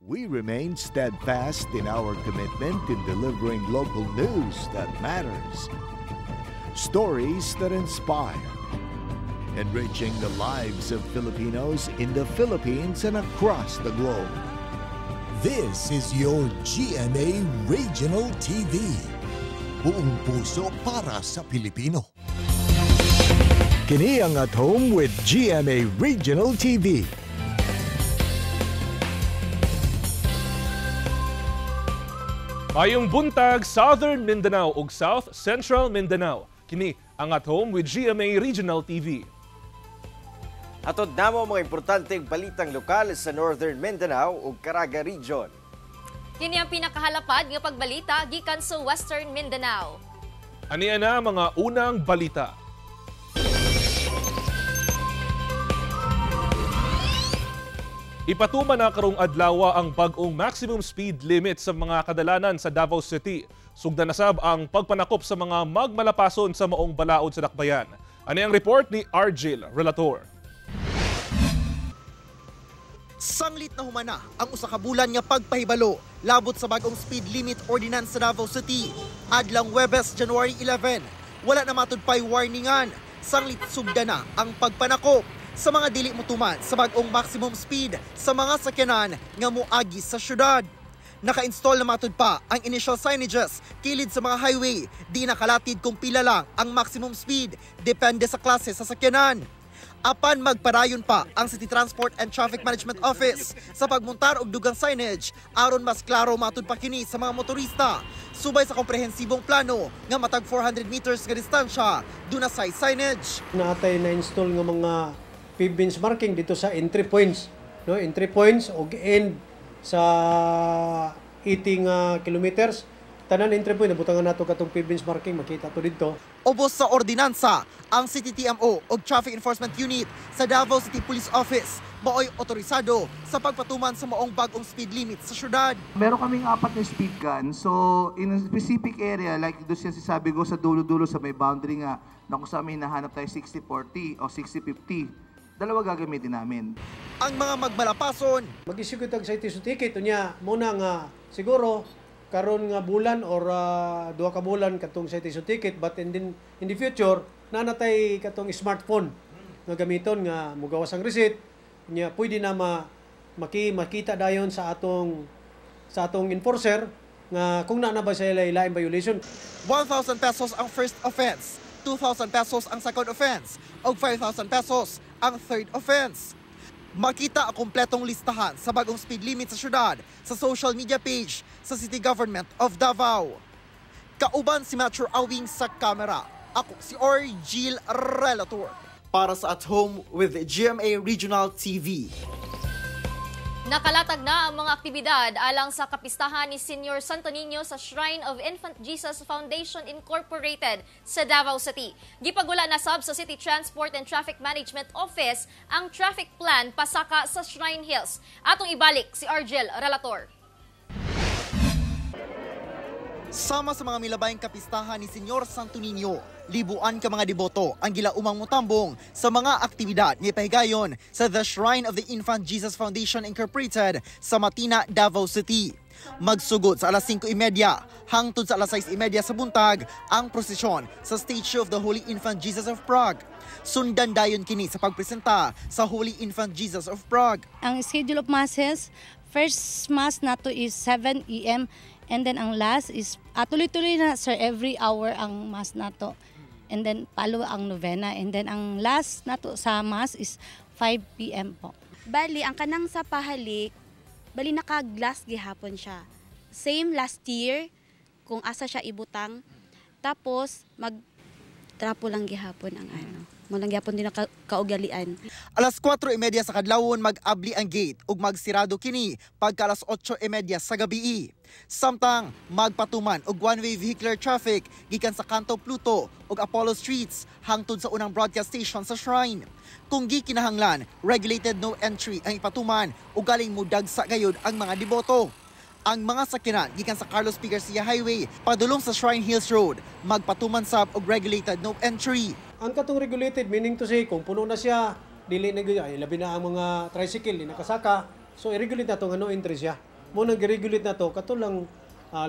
We remain steadfast in our commitment in delivering local news that matters. Stories that inspire. Enriching the lives of Filipinos in the Philippines and across the globe. This is your GMA Regional TV. Buong puso para sa Pilipino. Kini ang At Home with GMA Regional TV. Mayong buntag, Southern Mindanao ug South Central Mindanao. Kini ang At Home with GMA Regional TV. Atod namo mga importanteng balitang lokal sa Northern Mindanao ug Caraga Region. Kini ang pinakahalapad nga pagbalita gikan sa Western Mindanao. Ania na mga unang balita. Ipatuman na karong adlaw ang bag-ong maximum speed limit sa mga kadalanan sa Davao City. Sugdan na sab ang pagpanakop sa mga magmalapason sa maong balaod sa dakbayan. Ani ang report ni Argel Relator. Sanglit na humana ang usa ka bulan nga pagpahibalo labot sa bag-ong speed limit ordinance sa Davao City. Adlang Huwebes, January 11, wala na matud pay warningan. Sanglit sugda na ang pagpanakop sa mga dili motuman sa bag-ong maximum speed sa mga sakyanan nga moagi sa syudad. Naka-install na matud pa ang initial signages kilid sa mga highway. Di nakalatid kung pila lang ang maximum speed, depende sa klase sa sakyanan. Apan magpadayon pa ang City Transport and Traffic Management Office sa pagmontar og dugang signage aron mas klaro matud pa kini sa mga motorista. Subay sa komprehensibong plano nga matag 400 meters nga distansya dunasay signage. Naatay na install nga mga benchmarking dito sa entry points, no? Entry points og end sa 80 kilometers. Tanan entry point nabutangan nato katong benchmarking makita to dito. Ubos sa ordinansa ang City TMO o Traffic Enforcement Unit sa Davao City Police Office maoy otorisado sa pagpatuman sa maong bag-ong speed limit sa syudad. Meron kaming 4 na speed gun. So in a specific area like doon siya sabi ko sa dulo-dulo sa may boundary nga na kung sa amin nahanap tayo 60-40 o 60-50. Dalawa gagamitin namin. Ang mga magmalapason mag-issue kitag citation ticket unya muna nga siguro karon nga bulan or 2 ka bulan katong citation ticket, but in the future nanatay katong smartphone nga gamiton nga mugawas ang receipt unya pwede na makita dayon sa atong enforcer nga kung na ba sila lain violation. 1,000 pesos ang first offense, 2,000 pesos ang second offense, o 5,000 pesos ang third offense. Makita ang kompletong listahan sa bagong speed limit sa syudad sa social media page sa City Government of Davao. Kauban si Metro Awing sa kamera. Ako si Argel Relator para sa At Home with GMA Regional TV. Nakalatag na ang mga aktibidad alang sa kapistahan ni Senior Santo Niño sa Shrine of Infant Jesus Foundation Incorporated sa Davao City. Gipagula na sab sa City Transport and Traffic Management Office ang traffic plan pasaka sa Shrine Hills. Atong ibalik si Argel Relator. Sama sa mga milabayng kapistahan ni Senyor Santo Niño, libuan ka mga deboto ang gilaumang mutambong sa mga aktibidad ni pahigayon sa The Shrine of the Infant Jesus Foundation Incorporated sa Matina, Davao City. Magsugod sa alas 5:30 hangtod sa alas 6:30 sa buntag ang prosesyon sa Statue of the Holy Infant Jesus of Prague. Sundan dayon kini sa pagpresenta sa Holy Infant Jesus of Prague. Ang schedule of masses, first mass nato is 7 AM. And then ang last is tuloy-tuloy na sir every hour ang mass nato. And then palo ang novena, and then ang last nato sa mass is 5 PM po. Bali ang kanang sa pahalik, bali naka-glass gihapon siya. Same last year kung asa siya ibutang. Tapos mag-trapo lang gihapon ang ano. Mulang gihapon din kaugalian. Alas 4:30 sa kadlawon mag-abli ang gate ug magsirado kini pagka alas 8:30 sa gabi. Samtang magpatuman og one-way vehicular traffic gikan sa Kanto Pluto ug Apollo Streets hangtod sa unang broadcast station sa Shrine. Kung gikinahanglan, regulated no entry ang ipatuman ug galing mudagsa gayud ang mga deboto. Ang mga sakyanan gikan sa Carlos P. Garcia Highway padulong sa Shrine Hills Road magpatuman sab og regulated no entry. Ang katong regulated meaning to say kung puno na siya dili na labi na ang mga tricycle di nakasaka, so i-regulate na to nga no entry siya. muna gi-regulate na to katulang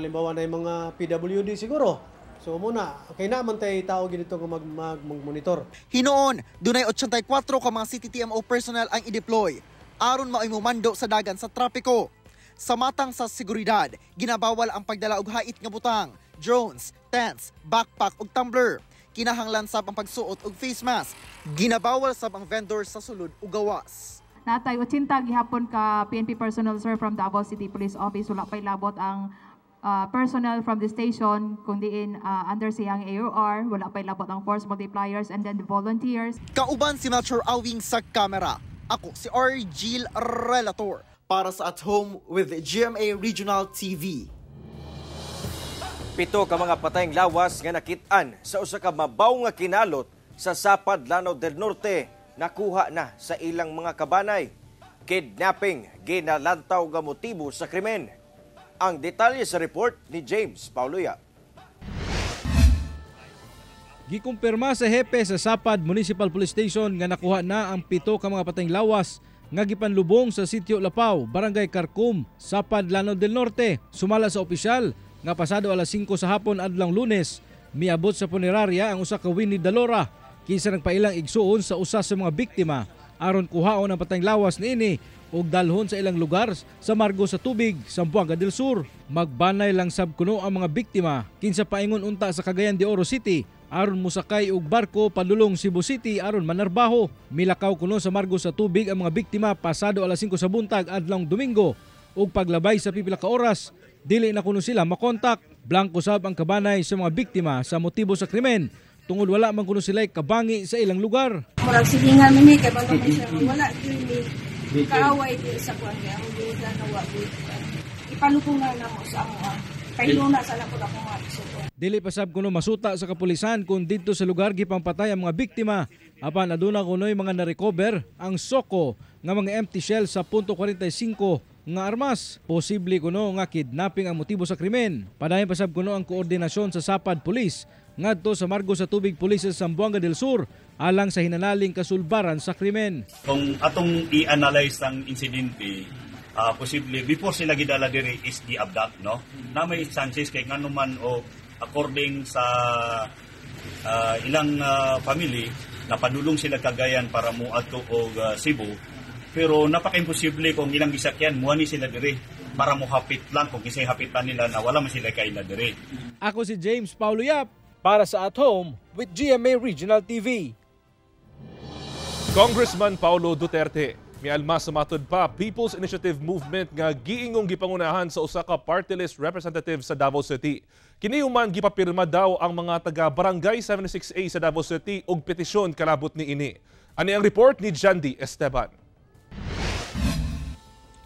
limbawa na yung mga PWD siguro. So muna, okay naman tayo tao ginito nga mag-monitor. Hinoon, dunay 84 ka mga CTTMO personnel ang i-deploy aron maimumando sa dagan sa trapiko. Sa matang sa seguridad, ginabawal ang pagdala og hait nga butang, drones, tents, backpack ug tumbler. Kinahanglan sab ang pagsuot og face mask. Ginabawal sab ang vendor sa sulod ug gawas. Natay 80 gihapon ka PNP personnel sir from Davao City Police Office. Wala pa'y labot ang personnel from the station, kundi under siyang AOR, wala pa'y labot ang force multipliers and then the volunteers. Kauban si Melchor Awing sa kamera. Ako si Argil Relator para sa At Home with GMA Regional TV. 7 ka mga patayng lawas nga nakitaan sa usa ka mabaw nga kinalot sa Sapad, Lanao del Norte nakuha na sa ilang mga kabanay. Kidnapping ginalantaw nga motibo sa krimen. Ang detalye sa report ni James Pauloya. Gikumpirma sa hepe sa Sapad Municipal Police Station nga nakuha na ang 7 ka mga patayng lawas nga gipanlubong sa Sitio Lapao, Barangay Carcum, Sapad, Lanao del Norte. Sumala sa opisyal nga pasado alas 5 sa hapon adlang Lunes, miabot sa punerarya ang usa ka Winnie Dalora kinsa nagpailang igsuon sa usa sa mga biktima aron kuhaon ang patayng lawas niini ug dalhon sa ilang lugar sa margo sa tubig, Zamboanga del Sur. Magbanay lang sab kuno ang mga biktima kinsa paingon unta sa Cagayan de Oro City aron musakay og barko padulong Cebu City aron manarbaho. Milakaw kuno sa margo sa tubig ang mga biktima pasado alas 5 sa buntag adlong Domingo ug paglabay sa pipila ka oras dili na kuno sila makontak. Blanco sab ang kabanay sa mga biktima sa motibo sa krimen tungod wala man kuno sila kabangi sa ilang lugar. Murag silingan mi kay balo man siya wala dili kaaway di sa kuan niya ang giga nawa ipalupong na namo sa amo kahiluna sa nako na mga isuko. Dili pa sab kuno masuta sa kapulisan kung didto sa lugar gipampatay ang mga biktima apan aduna kunoy mga na-recover ang soko nga mga empty shell sa .45 nga armas. Posible kuno nga kidnapping ang motibo sa krimen. Padayon pa sab kuno ang koordinasyon sa Sapad Police ngadto sa margo sa tubig pulis sa Zamboanga del Sur alang sa hinanaling kasulbaran sa krimen. Kung atong i-analyze ang insidente, posible before sila gidala diri is di-abduct, no? Na may chances kay ngano man o according sa ilang family napadulong sila Cagayan para muadto og Cebu. Pero napaka-imposible kung ilang gisakyan muani sila diri para mohapit lang kung kisay hapitan nila na wala man sila kaila diri. Ako si James Pauloya para sa At Home with GMA Regional TV. Congressman Paulo Duterte mialma sa matud pa People's Initiative Movement nga giingong gipangunahan sa usa ka party list representative sa Davao City. Kini human gipapirma daw ang mga taga Barangay 76A sa Davao City og petisyon kalabot niini. Ani ang report ni Jandy Esteban.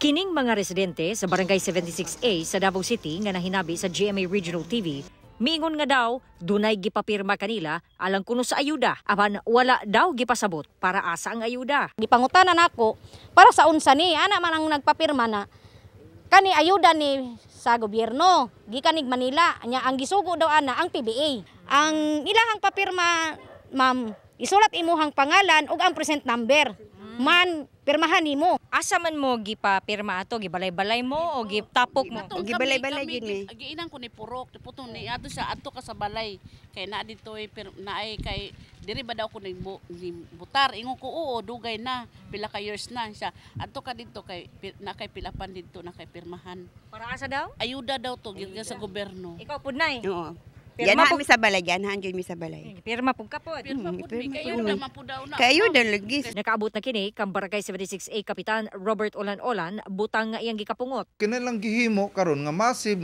Kining mga residente sa Barangay 76A sa Davao City nga nahinabi sa GMA Regional TV, miingon nga daw dunay gipapirma kanila alang kuno sa ayuda apan wala daw gipasabot para asa ang ayuda. Gipangutanan nako para sa unsa ni ana man ang nagpapirma na kani ayuda ni sa gobyerno gikanig Manila nya ang gisugo daw ana ang PBA. Ang ilahang papirma ma'am isulat imuhang pangalan ug ang present number. Man pirmahan nimo. Asa man mo gipapirma ato gibalay-balay mo o gitapok mo? O gibalay-balay yun eh. Giinang ko ni purok, putong ni ato sa adto ka sa balay kay na dito naay kay diri ba daw ko ni butar ingon ko oo dugay na pila ka years na siya. Adto ka dito kay na kay pilapan dito na kay pirmahan. Para asa daw? Ayuda daw to gyud sa gobyerno. Ikaw pud nay. Oo. Yan mi sa balay, yan hanjoy mi sa balay. Pirma pug kapod. Pirma pud mi kayo na mapudaw na. Kayo lagi. Nakaabot na kini kang Barangay 76A Kapitan Robert Olan-Olan butang nga iyang gikapungot. Kinilang gihimo karon nga massive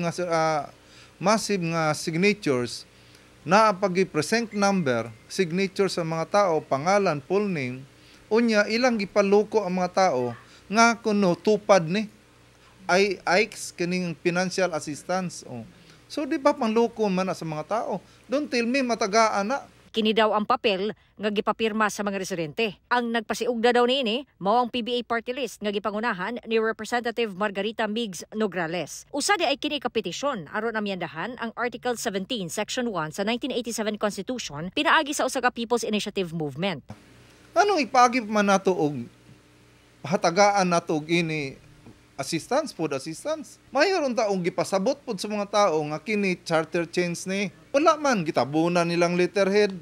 nga signatures na pag-present number, signature sa mga tao, pangalan, full name, unya ilang gipaluko ang mga tao nga kuno tupad ni IX kining financial assistance. So di ba pangloko man sa mga tao? Don't tell me matagaan na. Kini daw ang papel nga gipapirma sa mga residente. Ang nagpasiugda daw niini mao ang PBA party list nga gipangunahan ni Representative Margarita Migs Nograles. Usa di ay kini ka petisyon aron amyandahan ang Article 17 Section 1 sa 1987 Constitution pinaagi sa usa ka People's Initiative Movement. Anong ipagi man nato og hatagaan nato og ini assistance, food assistance. Mayroon taong gipasabot pod sa mga tao nga kini charter chains ni. Wala man gitabunan nilang letterhead.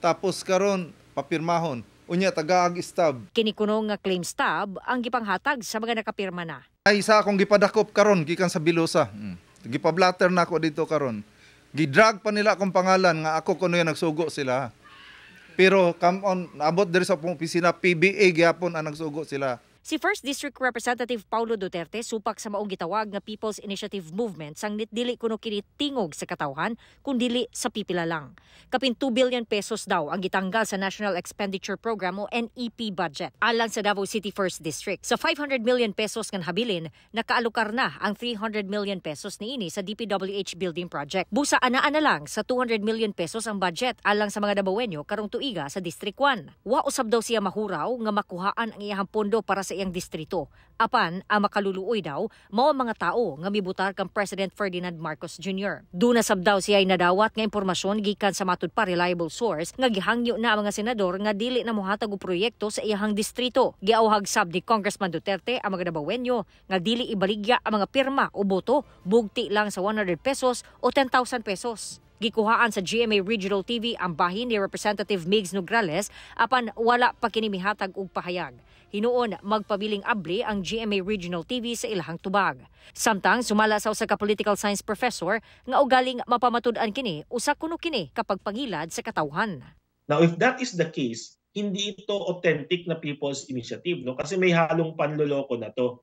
Tapos karon papirmahon. Unya tagaag stab. Kini kuno nga claim stub ang gipanghatag sa mga nakapirma na. Ay isa akong gipadakop karon gikan sa Bilosa. Gipablatter na ako dito karon. Gidrag pa nila akong pangalan nga ako kuno yung nagsugo sila. Pero come on, naabot diri sa opisina PBA gyapon ang nagsugo sila. Si 1st District Representative Paulo Duterte supak sa maong gitawag nga People's Initiative Movement sang dili kuno kini tingog sa katawhan kundi sa pipila lang. Kapin 2 billion pesos daw ang gitanggal sa National Expenditure Program o NEP budget alang sa Davao City 1st District. Sa 500 million pesos nga habilin, nakaalokar na ang 300 million pesos niini sa DPWH building project. Busa anaa na lang sa 200 million pesos ang budget alang sa mga Davaoenyo karong tuiga sa District 1. Wa usab daw siya mahuraw nga makuhaan ang iyang pondo para sa iyang distrito. Apan, ang makaluluoy daw, mao mga tao nga mibutar kang President Ferdinand Marcos Jr. Duna sab daw siya ay nadawat nga impormasyon gikan sa matud pa reliable source nga gihangyo na ang mga senador nga dili na mohatag og proyekto sa iyahang distrito. Giawhag sab ni Congressman Duterte ang mga Davaoenyo nga dili ibaligya ang mga pirma o boto, bugti lang sa 100 pesos o 10,000 pesos. Gikuhaan sa GMA Regional TV ang bahin ni Representative Migs Nograles apan wala pa kini mihatag og pahayag. Hinuon magpabiling abli ang GMA Regional TV sa ilahang tubag. Samtang sumala sa usa ka political science professor nga ugaling mapamatud-an kini usa kuno kini kapag pangilad sa katawhan. Now if that is the case, hindi ito authentic na people's initiative, no? Kasi may halong panloloko na to.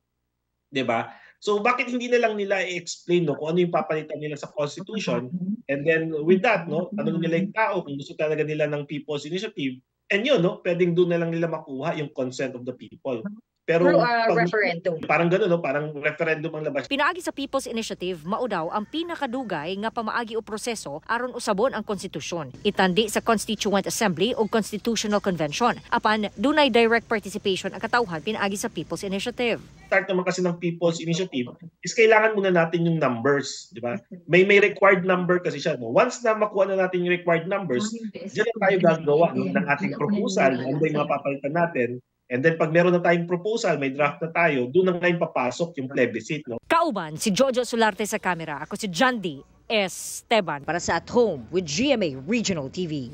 'Di ba? So bakit hindi na lang nila i-explain, no, kung ano yung papalitan nila sa constitution, and then with that, no, tanong nila yung tao kung gusto talaga nila ng people's initiative. And yun, no, pwedeng doon na lang nila makuha yung consent of the people. Pero referendum. Parang gano'n, no, parang referendum ang labas. Pinaagi sa People's Initiative, mao daw ang pinakadugay nga pamaagi o proseso aron usabon ang konstitusyon. Itandi sa Constituent Assembly o Constitutional Convention. Apan, dunay direct participation ang katawhan pinaagi sa People's Initiative. Start naman kasi ng People's Initiative is kailangan muna natin yung numbers, di ba? May required number kasi siya. No? Once na makuha na natin yung required numbers, diyan tayo gagawa, no, ng ating proposal, ano yung mapapalitan natin. And then pag meron na tayong proposal, may draft na tayo, doon na ngayon papasok yung plebiscite. No? Kauban, si Jojo Solarte sa kamera. Ako si John D. Esteban para sa At Home with GMA Regional TV.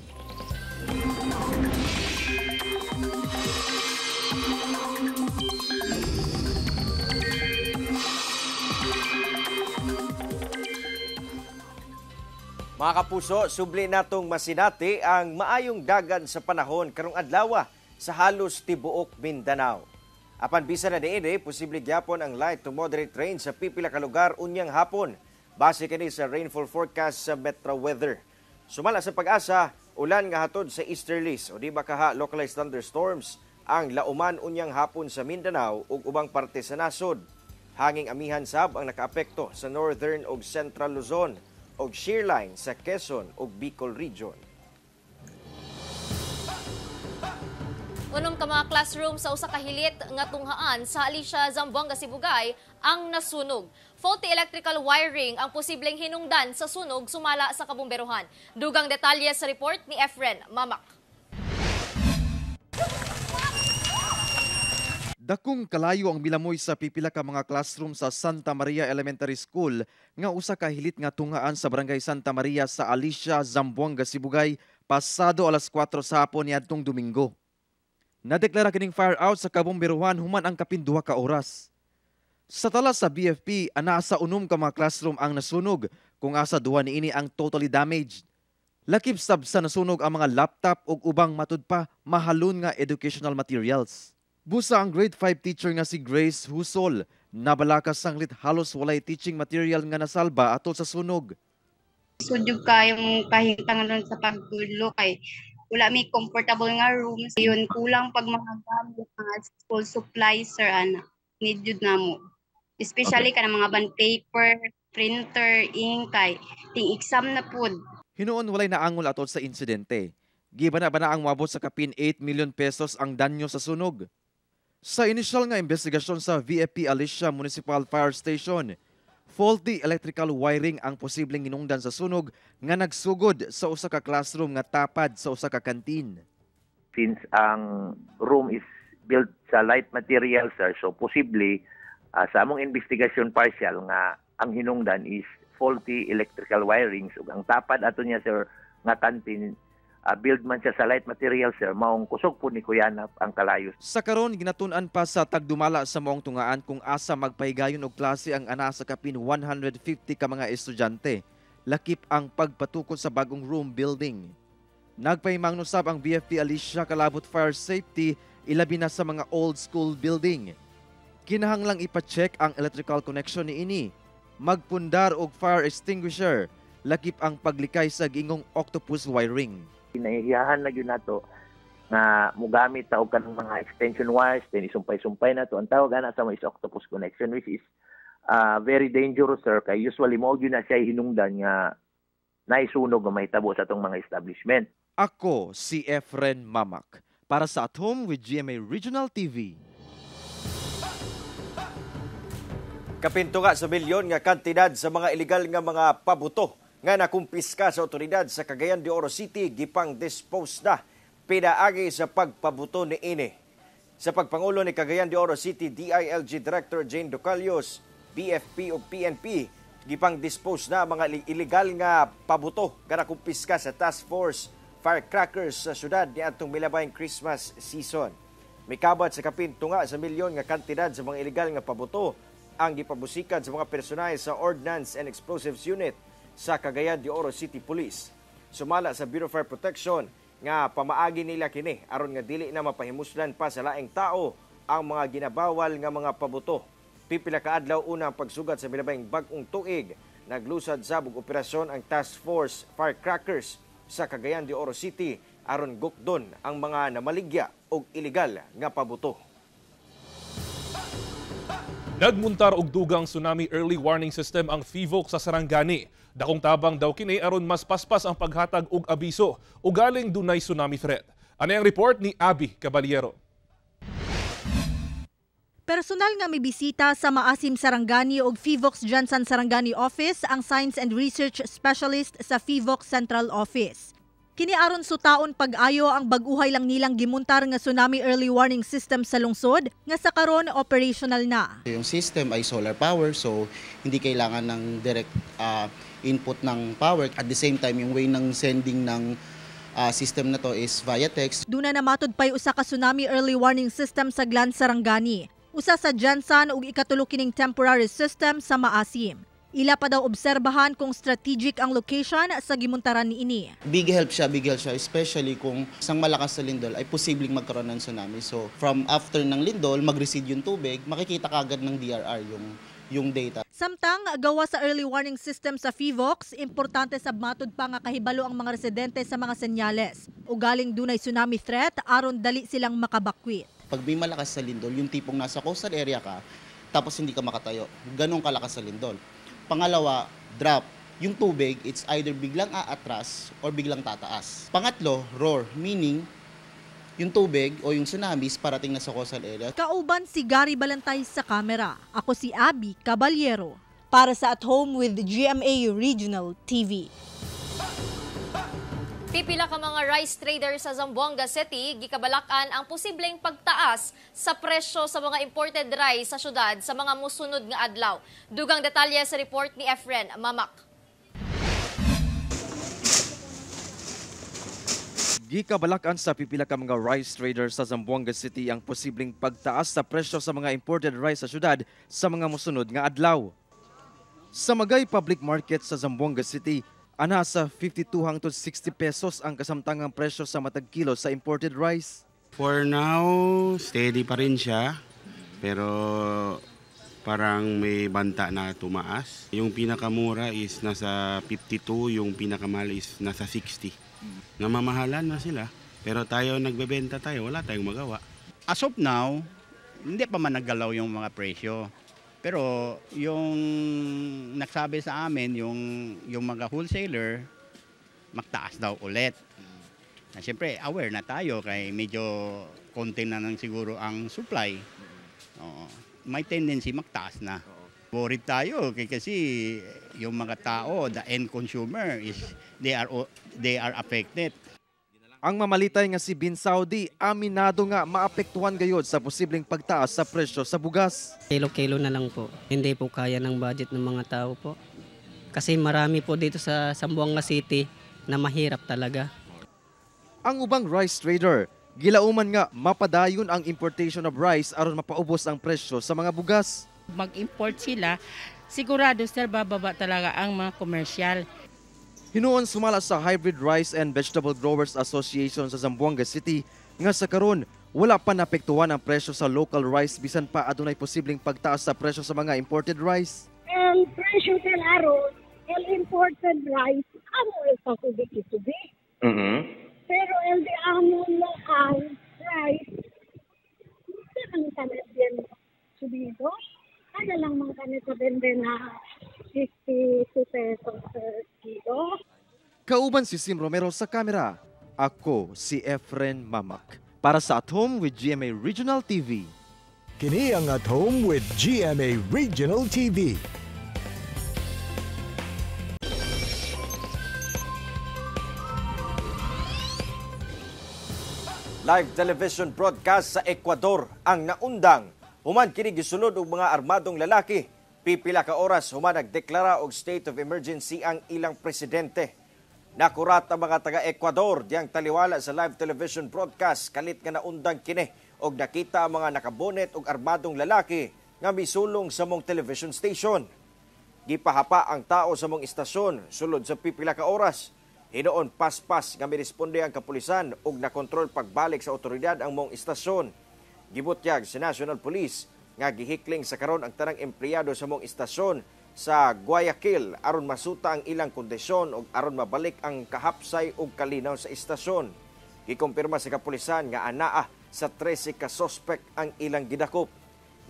Mga kapuso, subli natong masinati ang maayong dagan sa panahon karong adlaw sa halos tibuok Mindanao. Apan bisa na diini, posible gyapon ang light to moderate rain sa pipila ka lugar unyang hapon. Base kini sa rainfall forecast sa Metro Weather. Sumala sa pag-asa, ulan nga hatod sa easterlies o di ba kaha localized thunderstorms ang lauman unyang hapon sa Mindanao ug ubang parte sa nasod. Hanging amihan sab ang nakaapekto sa northern ug central Luzon ug shearline sa Quezon ug Bicol region. Unom ka mga classroom sa usa ka hilit nga tunghaan sa Alicia, Zamboanga, Sibugay ang nasunog. Faulty electrical wiring ang posibleng hinungdan sa sunog sumala sa kabumberuhan. Dugang detalye sa report ni Efren Mamak. Dakong kalayo ang milamoy sa pipila ka mga classroom sa Santa Maria Elementary School nga usa ka hilit nga tungaan sa Barangay Santa Maria sa Alicia, Zamboanga, Sibugay pasado alas 4 sa hapon niadtong Domingo. Nadeklara kining fire out sa kabumberuhan human ang kapin 2 ka oras. Sa tala sa BFP, anaa sa unom ka mga classroom ang nasunog kung asa 2 niini ang totally damaged. Lakip sab sa nasunog ang mga laptop ug ubang matud pa mahalon nga educational materials. Busa ang grade 5 teacher nga si Grace Husol, nabalakas sanglit halos walay teaching material nga nasalba atol sa sunog. Sudyog kayong kahintangan sa pagtulog kay wala may comfortable nga rooms. Yun, kulang pag mga gamit, mga school supplies, sir, need yun na mo. Especially ka ng mga bond paper, printer, ink, kay ting exam na po. Hinuon walay naangol atol sa insidente. Giba na ang mabot sa kapin 8 million pesos ang danyo sa sunog. Sa initial nga investigasyon sa VFP Alicia Municipal Fire Station, faulty electrical wiring ang posibleng hinungdan sa sunog nga nagsugod sa usa ka classroom nga tapad sa usa ka kantin. Since ang room is built sa light material, sir, so possibly sa among investigasyon partial nga ang hinungdan is faulty electrical wirings ug ang tapad ato niya sir nga kantin build man siya sa light material sir maong kusog po ni Kuyanap ang kalayo. Sa karon ginatun-an pa sa tagdumala sa maong tungaan kung asa magpahigayon og klase ang ana sa kapin 150 ka mga estudyante. Lakip ang pagpatukod sa bagong room building. Nagpahimangno sab ang BFP Alicia kalabot fire safety ilabi na sa mga old school building. Kinahanglang ipa-check ang electrical connection niini. Magpundar og fire extinguisher. Lakip ang paglikay sa gingong octopus wiring. Inahiyahan na yun nato nga mugamit ta og kanang mga extension wires then isumpay-sumpay na to. Ang tawag ana sa mga octopus connection which is very dangerous sir kay usually mao gyud na siya hinungdan nga naisunog nga mahitabo sa atong mga establishment. Ako si Efren Mamak para sa At Home with GMA Regional TV. Kapinto nga sa milyon nga kantidad sa mga illegal nga mga pabuto nga nakumpiska sa otoridad sa Cagayan de Oro City gipang dispose na pinaagi sa pagpabuto ni ini. Sa pagpangulo ni Cagayan de Oro City DILG Director Jane Docalios, BFP o PNP, gipang dispose na mga illegal nga pabuto nga nakumpiska sa Task Force Firecrackers sa syudad ni atong milabayng Christmas season. Mikabot sa kapinto nga sa milyon nga kantidad sa mga illegal nga pabuto ang gipabusikan sa mga personal sa Ordnance and Explosives Unit sa Cagayan de Oro City Police. Sumala sa Bureau of Fire Protection nga pamaagi nila kini aron nga dili na mapahimuslan pa sa laing tao ang mga ginabawal nga mga pabuto. Pipila ka adlaw una ang pagsugat sa milabayng bag-ong tuig, naglusad sa operasyon ang Task Force Firecrackers sa Cagayan de Oro City aron gukdon ang mga namaligya og illegal nga pabuto. Nagmuntar og dugang tsunami early warning system ang FIVOC sa Sarangani. Dakong tabang daw kini aron mas paspas ang paghatag og abiso ug galing dunay tsunami threat. Ano ang report ni Abby Caballero? Personal nga may bisita sa Maasim Sarangani ug FIVOC Jansan Sarangani Office ang Science and Research Specialist sa FIVOC Central Office. Kini aron sutaon pag-ayo ang bag-uhay lang nilang gimuntar nga tsunami early warning system sa lungsod nga sa karon operational na. Yung system ay solar power so hindi kailangan ng direct input ng power. At the same time yung way ng sending ng system na to is via text. Duna na matod pay usa ka tsunami early warning system sa Glan Sarangani. Usa sa Jansan ug ikatulo kining temporary system sa Maasim. Ila pa daw obserbahan kung strategic ang location sa gimuntaran niini. Big help siya, especially kung isang malakas na lindol ay posibleng magkaroon ng tsunami. So from after ng lindol, mag-recede yung tubig, makikita kagad ng DRR yung data. Samtang gawa sa early warning system sa FIVOC, importante sa matod pa nga kahibalo ang mga residente sa mga senyales. O galing dunay tsunami threat aron dali silang makabakwit. Pag may malakas sa lindol, yung tipong nasa coastal area ka, tapos hindi ka makatayo. Ganong kalakas sa lindol. Pangalawa, drop. Yung tubig, it's either biglang aatras or biglang tataas. Pangatlo, roar, meaning yung tubig o yung tsunamis parating na sa coastal area. Kauban si Gary Balantay sa kamera. Ako si Abby Caballero para sa At Home with GMA Regional TV. Pipila ka mga rice traders sa Zamboanga City, gikabalakan ang posibleng pagtaas sa presyo sa mga imported rice sa syudad sa mga musunod nga adlaw. Dugang detalye sa report ni Efren Mamak. Gikabalakan sa pipila ka mga rice traders sa Zamboanga City ang posibleng pagtaas sa presyo sa mga imported rice sa syudad sa mga musunod nga adlaw. Sa Magay Public Market sa Zamboanga City, ana sa 52 hangtod 60 pesos ang kasamtangang presyo sa matag kilo sa imported rice. For now, steady pa rin siya. Pero parang may banta na tumaas. Yung pinakamura is nasa 52, yung pinakamahal is nasa 60. Namamahalan na sila. Pero tayo nagbebenta tayo, wala tayong magawa. As of now, hindi pa man naggalaw yung mga presyo. Pero yung nagsabi sa amin, yung mga wholesaler, magtaas daw ulit. Na siyempre, aware na tayo kay medyo konti na lang siguro ang supply. May tendency magtaas na. Worried tayo kasi yung mga tao, the end consumer, they are affected. Ang mamalitay nga si Bin Saudi, aminado nga maapektuhan gayod sa posibleng pagtaas sa presyo sa bugas. Kilo-kilo na lang po. Hindi po kaya ng budget ng mga tao po. Kasi marami po dito sa Zamboanga City na mahirap talaga. Ang ubang rice trader, gilauman nga mapadayon ang importation of rice aron mapaubos ang presyo sa mga bugas. Mag-import sila, sigurado sir bababa talaga ang mga komersyal. Hinuon sumala sa Hybrid Rice and Vegetable Growers Association sa Zamboanga City nga sa karon wala pa naapektuhan ang presyo sa local rice bisan pa adunay posibleng pagtaas sa presyo sa mga imported rice. El presyo del aron, el imported rice, amo el pasubi-subi. Pero el de amo local rice, ang kanit bien subido. Ada lang mga kanito bende na 52 pesos per kilo. Kauban si Sim Romero sa kamera. Ako si Efren Mamak. Para sa At Home with GMA Regional TV. Kini ang At Home with GMA Regional TV. Live television broadcast sa Ecuador ang naundang. Human kini gisunod og mga armadong lalaki. Pipila ka oras human nagdeklara og state of emergency ang ilang presidente. Nakurat ang mga taga-Ecuador diyang taliwala sa live television broadcast kalit nga naundang kini og nakita ang mga nakabonet og armadong lalaki nga misulong sa mong television station. Gipahapa ang tao sa mong istasyon sulod sa pipila ka oras. Hinoon paspas nga miresponde ang kapulisan og nakontrol pagbalik sa otoridad ang mong istasyon. Gibutyag sa National Police nga gihikling sa karon ang tanang empleyado sa mong istasyon sa Guayaquil aron masuta ang ilang kondisyon ug aron mabalik ang kahapsay ug kalinaw sa istasyon. Gikumpirma sa kapulisan nga anaa sa 13 ka suspect ang ilang gidakop.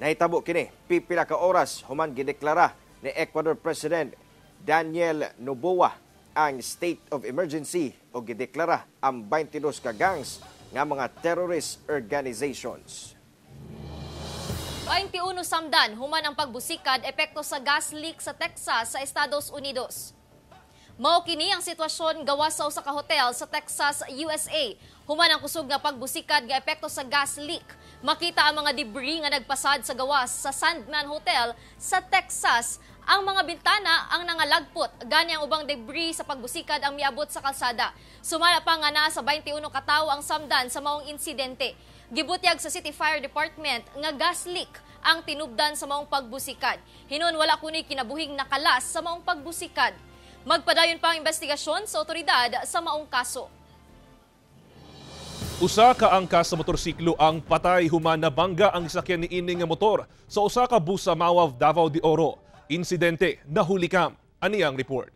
Nahitabo kini pipila ka oras human gideklara ni Ecuador President Daniel Noboa ang state of emergency o gideklara ang 22 ka gangs nga mga terrorist organizations. 21 samdan human ang pagbusikad epekto sa gas leak sa Texas sa Estados Unidos. Mao kini ang sitwasyon gawas sa usa ka hotel sa Texas, USA. Human ang kusog nga pagbusikad nga epekto sa gas leak. Makita ang mga debris nga nagpasad sa gawas sa Sandman Hotel sa Texas. Ang mga bintana ang nangalagpot. Gani ang ubang debris sa pagbusikad ang miabot sa kalsada. Sumala pa nga na sa 21 katawo ang samdan sa maong insidente. Gibutyag sa City Fire Department nga gas leak ang tinubdan sa maong pagbusikad. Hinon wala kuno kinabuhing nakalas sa maong pagbusikad. Magpadayon pa ang investigasyon sa otoridad sa maong kaso. Usa ka angkas sa motorsiklo ang patay human nabangga ang sasakyan ni ining nga motor sa usa ka bus sa Mawab, Davao de Oro. Insidente nahulikam. Ani ang report.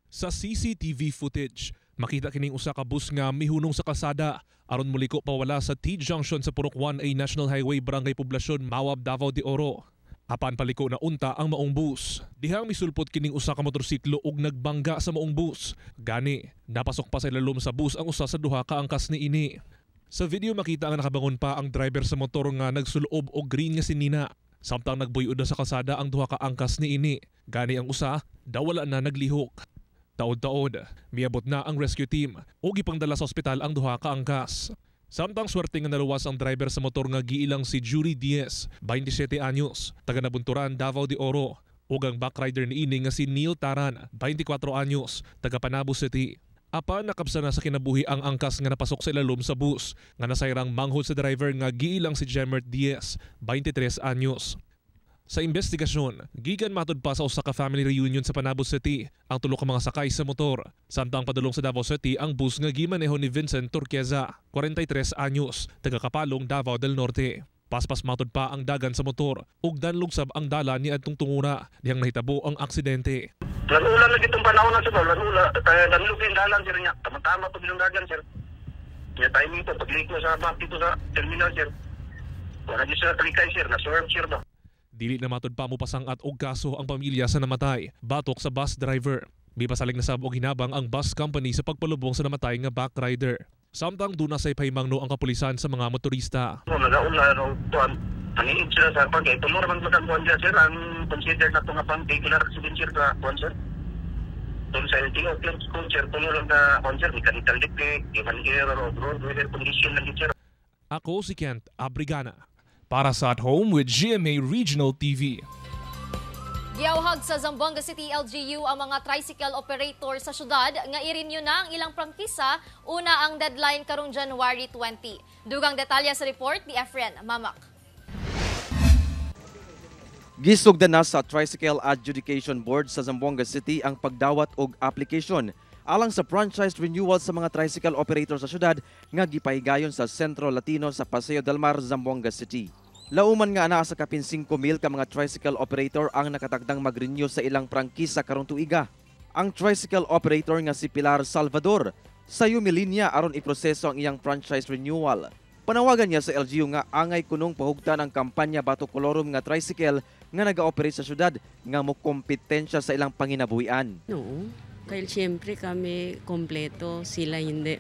Sa CCTV footage, makita kining usa ka bus nga mihunong sa kalsada aron muliko pawala sa T-junction sa Purok 1A National Highway, Barangay Poblasyon, Mawab, Davao de Oro. Apan paliko na unta ang maong bus. Dihang misulpot kining usa ka motorsiklo ug nagbangga sa maong bus. Gani, napasok pa sa ilalom sa bus ang usa sa duha ka angkas ni ini. Sa video makita nga nakabangon pa ang driver sa motor nga nagsulob og green nga sinina. Samtang nagbuyod na sa kalsada ang duha ka angkas ni ini. Gani ang usa, dawala na naglihok. Taod-taod, miabot na ang rescue team o gipangdala sa ospital ang duha ka angkas. Samtang swerte nga naluwas ang driver sa motor nga giilang si Jury Diaz, 27 anyos, taga Nabunturan, Davao de Oro, ug ang backrider ni ini nga si Neil Taran, 24 anyos, taga Panabo City. Apan nakabsa na sa kinabuhi ang angkas nga napasok sa ilalom sa bus nga nasayrang manghod sa driver nga giilang si Jemert Diaz, 23 anyos. Sa investigasyon, gikan matod pa sa usa ka family reunion sa Panabo City ang tulo ka mga sakay sa motor. Samtang padulong sa Davao City ang bus nga gimaneho ni Vincent Turqueza, 43 anyos, taga Kapalong, Davao del Norte. Paspas matod pa ang dagan sa motor ug danlugsab ang dala ni adtong tungura dihang nahitabo ang aksidente. Lanula lagi itong panahon na sir, lanula. Danlug yung dalan sir niya. Tama-tama po yung dagan sir. Kaya timing po, pag-link na sa back dito sa terminal sir. Wala niyo sir, talikay sir, na-swerve sir ba? Dili na matod pa mo pasangat og kaso ang pamilya sa namatay, batok sa bus driver. May pasalig na sab og hinabang ang bus company sa pagpalubong sa namatay nga backrider. Samtang duna say pahimangno ang kapulisan sa mga motorista. Nagauna no tuan paniid sila sa pagkay tumo man magkakuan sir ang consider na to nga pang regular accident sir ka kuan sir. Doon sa LTO, clerk school, sir, puno lang na concert, mechanical electric, even air, road, weather condition lang yun, sir. Ako si Kent Abrigana para sa At Home with GMA Regional TV. Giawhag sa Zamboanga City LGU ang mga tricycle operator sa syudad nga i-renew na ang ilang prangkisa, una ang deadline karong January 20. Dugang detalya sa report ni Efren Mamak. Gisugdan na sa Tricycle Adjudication Board sa Zamboanga City ang pagdawat og application alang sa franchise renewal sa mga tricycle operator sa syudad nga gipahigayon sa Centro Latino sa Paseo del Mar, Zamboanga City. Lauman nga ana sa kapin 5,000 ka mga tricycle operator ang nakatagdang mag-renew sa ilang prangkisa karong tuiga. Ang tricycle operator nga si Pilar Salvador sayo milinya aron iproseso ang iyang franchise renewal. Panawagan niya sa LGU nga angay kunong pahugtan ang kampanya Bato Colorum nga tricycle nga naga-operate sa syudad nga mokompetensya sa ilang panginabuhian. No, dahil siyempre kami kompleto, sila hindi.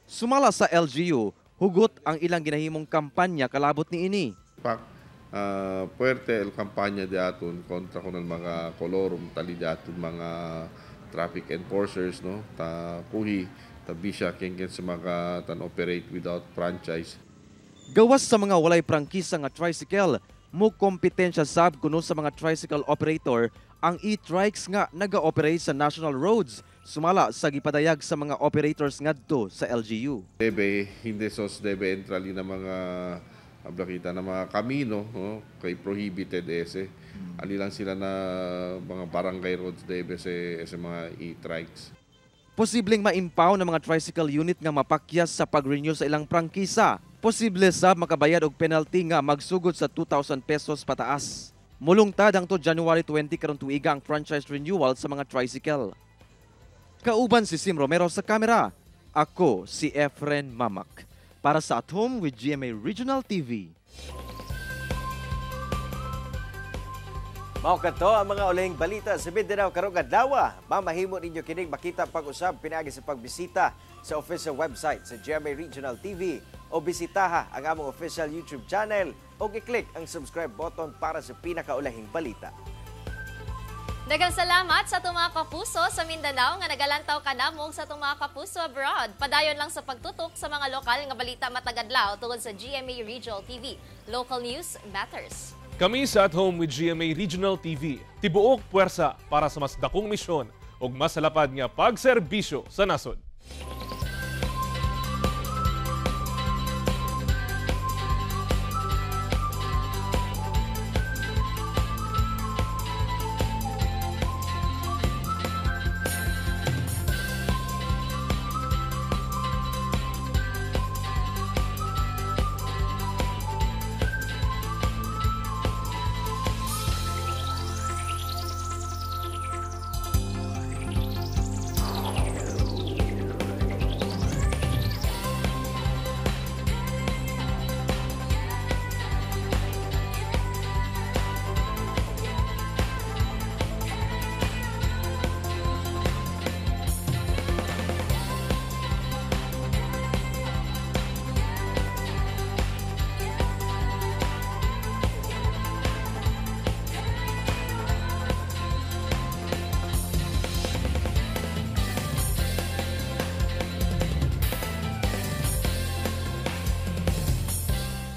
Sumala sa LGU, hugot ang ilang ginahimong kampanya kalabot ni ini. Puerte el kampanya di aton kontra ko ng mga kolorum tali di aton mga traffic enforcers no ta puhi ta bisya kenken sa mga tan operate without franchise. Gawas sa mga walay prangkisa nga tricycle, mo kompetensya sab kuno sa mga tricycle operator ang e-trikes nga naga-operate sa national roads, sumala sa gipadayag sa mga operators ngadto sa LGU. Hindi debe entrali na mga ablakita na mga kamino no kay prohibited ese ali lang sila na mga barangay roads debe sa mga e-trikes. Posibleng ma-impound ng mga tricycle unit nga mapakyas sa pag-renew sa ilang prangkisa. Posible sa makabayad og penalty nga magsugod sa 2,000 pesos pataas. Mulungtad hangtod January 20 karong tuiga ang franchise renewal sa mga tricycle. Kauban si Sim Romero sa kamera. Ako si Efren Mamak para sa At Home with GMA Regional TV. Mao kadto ang mga uling balita sa Mindanao karong adlaw. Mamahimo ninyo kining makita pag-usab pinaagi sa pagbisita sa official website sa GMA Regional TV o bisitaha ang among official YouTube channel o i-click ang subscribe button para sa pinakaulahing balita. Daghang salamat sa itong mga kapuso sa Mindanao nga nagalantaw ka namong sa itong mga kapuso abroad. Padayon lang sa pagtutok sa mga lokal nga balita matagadlaw tungod sa GMA Regional TV. Local news matters. Kami sa At Home with GMA Regional TV, tibuok puwersa para sa mas dakong misyon ug mas lapad nga pagserbisyo sa nasod.